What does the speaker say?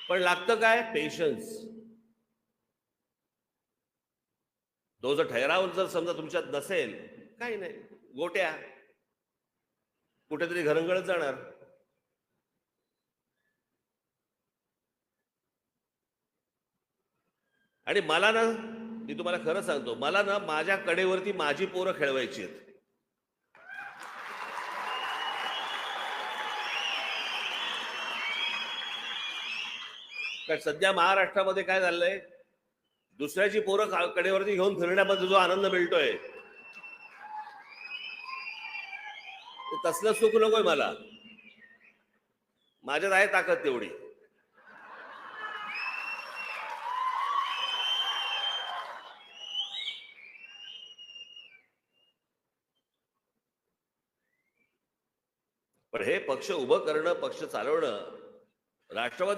पण लागतं काय? पेशन्स. तो जर ठहराव जर समजा तुमच्यात नसेल, काही नाही, गोट्या कुठेतरी घरंगळत जाणार. आणि मला ना, मी तुम्हाला खरं सांगतो, मला ना माझ्या कडेवरती माझी पोरं खेळवायची आहेत. कारण सध्या महाराष्ट्रामध्ये काय झालंय, दुसऱ्याची पोरं कडेवरती घेऊन फिरण्यामध्ये जो आनंद मिळतोय, तसलं सुख नकोय मला. माझ्यात आहे ताकद तेवढी. पण हे पक्ष उभं करणं, पक्ष चालवणं, राष्ट्रवादी